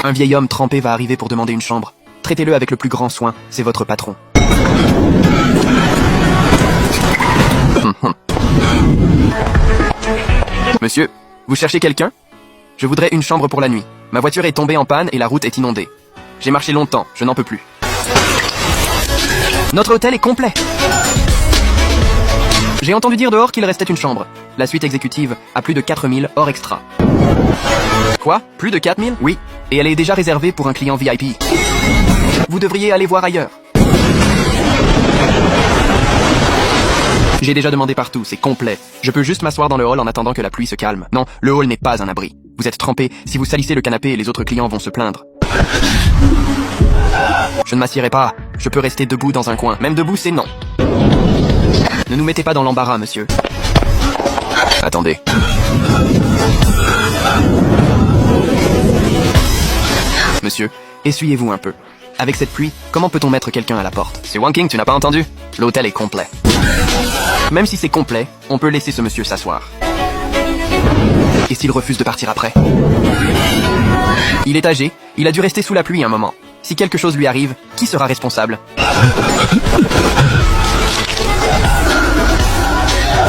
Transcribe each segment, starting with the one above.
Un vieil homme trempé va arriver pour demander une chambre. Traitez-le avec le plus grand soin, c'est votre patron. Monsieur, vous cherchez quelqu'un? Je voudrais une chambre pour la nuit. Ma voiture est tombée en panne et la route est inondée. J'ai marché longtemps, je n'en peux plus. Notre hôtel est complet. J'ai entendu dire dehors qu'il restait une chambre. La suite exécutive a plus de 4000 hors extra. Quoi? Plus de 4000? Oui. Et elle est déjà réservée pour un client VIP. Vous devriez aller voir ailleurs. J'ai déjà demandé partout, c'est complet. Je peux juste m'asseoir dans le hall en attendant que la pluie se calme. Non, le hall n'est pas un abri. Vous êtes trempé, si vous salissez le canapé, les autres clients vont se plaindre. Je ne m'assierai pas. Je peux rester debout dans un coin. Même debout, c'est non. Ne nous mettez pas dans l'embarras, monsieur. Attendez. Monsieur, essuyez-vous un peu. Avec cette pluie, comment peut-on mettre quelqu'un à la porte? C'est Wanking, tu n'as pas entendu? L'hôtel est complet. Même si c'est complet, on peut laisser ce monsieur s'asseoir. Et s'il refuse de partir après? Il est âgé, il a dû rester sous la pluie un moment. Si quelque chose lui arrive, qui sera responsable?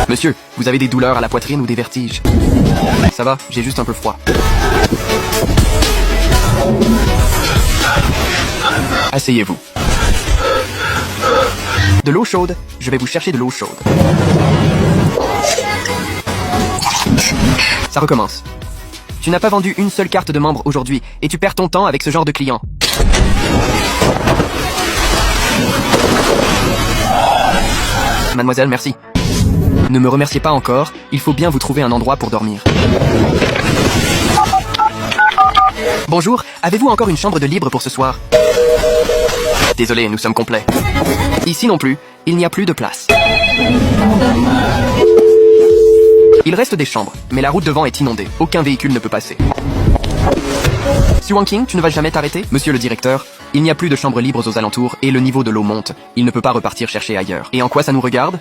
Monsieur, vous avez des douleurs à la poitrine ou des vertiges? Ça va, j'ai juste un peu froid. Asseyez-vous. De l'eau chaude, je vais vous chercher de l'eau chaude. Ça recommence. Tu n'as pas vendu une seule carte de membre aujourd'hui et tu perds ton temps avec ce genre de client. Mademoiselle, merci. Ne me remerciez pas encore, il faut bien vous trouver un endroit pour dormir. Bonjour, avez-vous encore une chambre de libre pour ce soir? Désolé, nous sommes complets. Ici non plus, il n'y a plus de place. Il reste des chambres, mais la route devant est inondée. Aucun véhicule ne peut passer. Wanking, tu ne vas jamais t'arrêter? Monsieur le directeur, il n'y a plus de chambres libres aux alentours et le niveau de l'eau monte. Il ne peut pas repartir chercher ailleurs. Et en quoi ça nous regarde?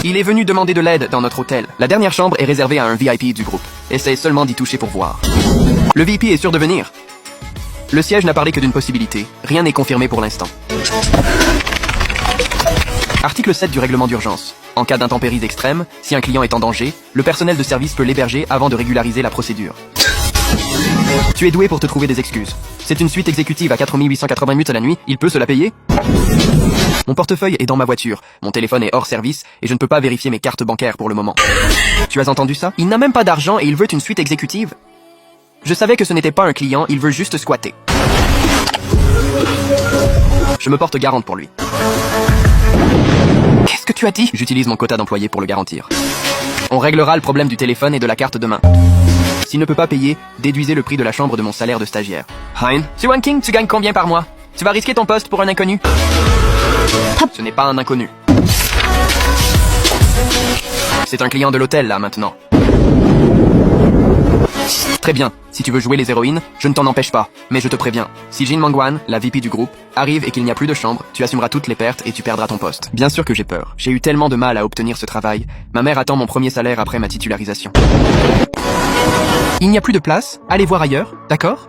Il est venu demander de l'aide dans notre hôtel. La dernière chambre est réservée à un VIP du groupe. Essaye seulement d'y toucher pour voir. Le VIP est sûr de venir. Le siège n'a parlé que d'une possibilité. Rien n'est confirmé pour l'instant. Article 7 du règlement d'urgence. En cas d'intempéries extrêmes, si un client est en danger, le personnel de service peut l'héberger avant de régulariser la procédure. Tu es doué pour te trouver des excuses. C'est une suite exécutive à 4880 minutes à la nuit, il peut se la payer? Mon portefeuille est dans ma voiture, mon téléphone est hors service et je ne peux pas vérifier mes cartes bancaires pour le moment. Tu as entendu ça? Il n'a même pas d'argent et il veut une suite exécutive? Je savais que ce n'était pas un client, il veut juste squatter. Je me porte garante pour lui. Qu'est-ce que tu as dit? J'utilise mon quota d'employés pour le garantir. On réglera le problème du téléphone et de la carte demain. S'il ne peut pas payer, déduisez le prix de la chambre de mon salaire de stagiaire. Hein? Wanking, tu gagnes combien par mois? Tu vas risquer ton poste pour un inconnu? Ce n'est pas un inconnu. C'est un client de l'hôtel, là, maintenant. Très bien. Si tu veux jouer les héroïnes, je ne t'en empêche pas. Mais je te préviens, si Jin Mangwan, la VP du groupe, arrive et qu'il n'y a plus de chambre, tu assumeras toutes les pertes et tu perdras ton poste. Bien sûr que j'ai peur. J'ai eu tellement de mal à obtenir ce travail. Ma mère attend mon premier salaire après ma titularisation. Il n'y a plus de place? Allez voir ailleurs, d'accord?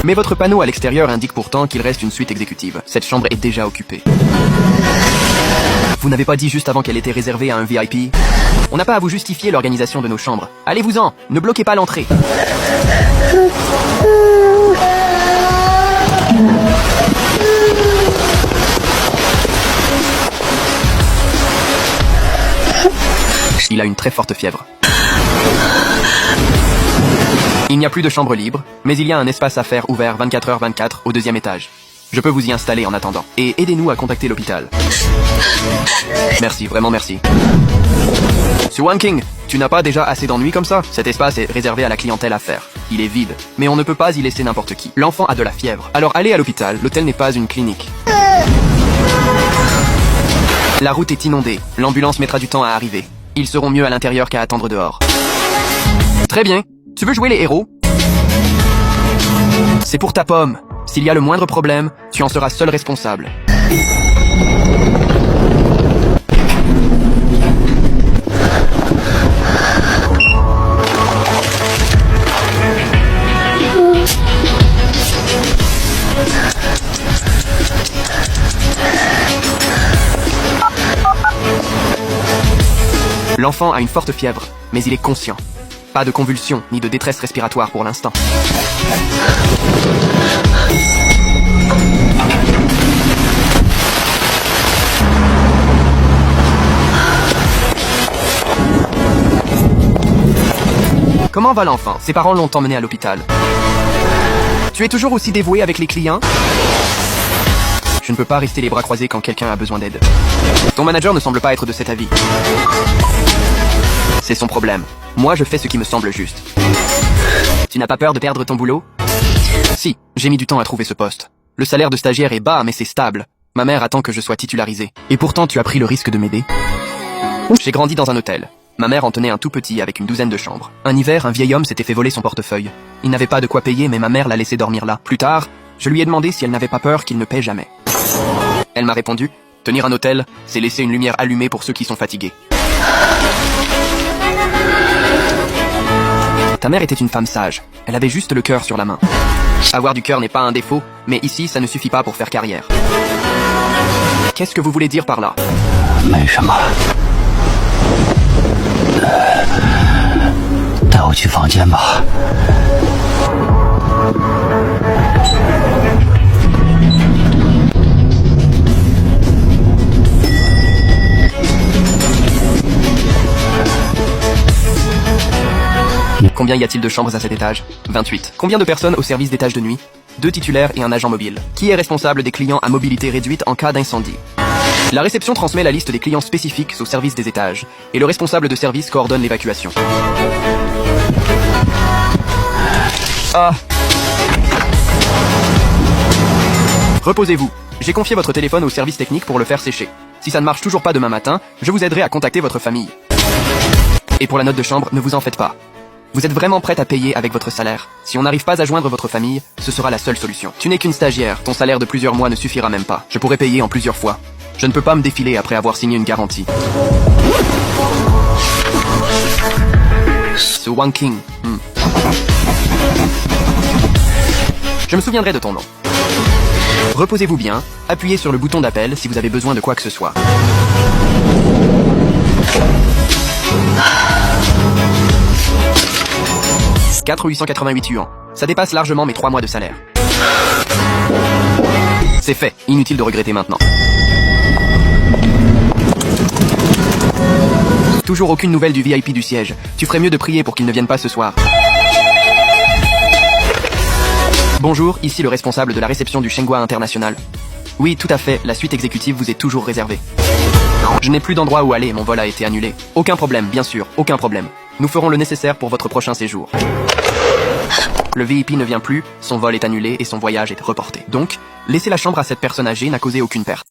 Mais votre panneau à l'extérieur indique pourtant qu'il reste une suite exécutive. Cette chambre est déjà occupée. Vous n'avez pas dit juste avant qu'elle était réservée à un VIP? On n'a pas à vous justifier l'organisation de nos chambres. Allez-vous-en, ne bloquez pas l'entrée. Il a une très forte fièvre. Il n'y a plus de chambre libre, mais il y a un espace à faire ouvert 24h/24 au 2e étage. Je peux vous y installer en attendant. Et aidez-nous à contacter l'hôpital. Merci, vraiment merci. Wanking, tu n'as pas déjà assez d'ennuis comme ça? Cet espace est réservé à la clientèle affaires. Il est vide, mais on ne peut pas y laisser n'importe qui. L'enfant a de la fièvre. Alors allez à l'hôpital, l'hôtel n'est pas une clinique. La route est inondée. L'ambulance mettra du temps à arriver. Ils seront mieux à l'intérieur qu'à attendre dehors. Très bien. Tu veux jouer les héros? C'est pour ta pomme. S'il y a le moindre problème, tu en seras seul responsable. L'enfant a une forte fièvre, mais il est conscient. Pas de convulsions ni de détresse respiratoire pour l'instant. Comment va l'enfant? Ses parents l'ont emmené à l'hôpital. Tu es toujours aussi dévoué avec les clients? Je ne peux pas rester les bras croisés quand quelqu'un a besoin d'aide. Ton manager ne semble pas être de cet avis. C'est son problème. Moi, je fais ce qui me semble juste. Tu n'as pas peur de perdre ton boulot? Si, j'ai mis du temps à trouver ce poste. Le salaire de stagiaire est bas, mais c'est stable. Ma mère attend que je sois titularisé. Et pourtant, tu as pris le risque de m'aider? J'ai grandi dans un hôtel. Ma mère en tenait un tout petit avec une douzaine de chambres. Un hiver, un vieil homme s'était fait voler son portefeuille. Il n'avait pas de quoi payer, mais ma mère l'a laissé dormir là. Plus tard, je lui ai demandé si elle n'avait pas peur qu'il ne paie jamais. Elle m'a répondu, tenir un hôtel, c'est laisser une lumière allumée pour ceux qui sont fatigués. Ta mère était une femme sage. Elle avait juste le cœur sur la main. Avoir du cœur n'est pas un défaut, mais ici, ça ne suffit pas pour faire carrière. Qu'est-ce que vous voulez dire par là? 没什么。带我去房间吧。Combien y a-t-il de chambres à cet étage? 28. Combien de personnes au service d'étage de nuit? 2 titulaires et un agent mobile. Qui est responsable des clients à mobilité réduite en cas d'incendie? La réception transmet la liste des clients spécifiques au service des étages, et le responsable de service coordonne l'évacuation. Ah. Reposez-vous. J'ai confié votre téléphone au service technique pour le faire sécher. Si ça ne marche toujours pas demain matin, je vous aiderai à contacter votre famille. Et pour la note de chambre, ne vous en faites pas. Vous êtes vraiment prête à payer avec votre salaire. Si on n'arrive pas à joindre votre famille, ce sera la seule solution. Tu n'es qu'une stagiaire, ton salaire de plusieurs mois ne suffira même pas. Je pourrais payer en plusieurs fois. Je ne peux pas me défiler après avoir signé une garantie. Ce Wang King. Je me souviendrai de ton nom. Reposez-vous bien, appuyez sur le bouton d'appel si vous avez besoin de quoi que ce soit. « 4,888 yuan. Ça dépasse largement mes 3 mois de salaire. C'est fait, inutile de regretter maintenant. Toujours aucune nouvelle du VIP du siège. Tu ferais mieux de prier pour qu'il ne vienne pas ce soir. Bonjour, ici le responsable de la réception du Shenghua International. Oui, tout à fait, la suite exécutive vous est toujours réservée. Je n'ai plus d'endroit où aller, mon vol a été annulé. Aucun problème, bien sûr, aucun problème. Nous ferons le nécessaire pour votre prochain séjour. Le VIP ne vient plus, son vol est annulé et son voyage est reporté. Donc, laisser la chambre à cette personne âgée n'a causé aucune perte.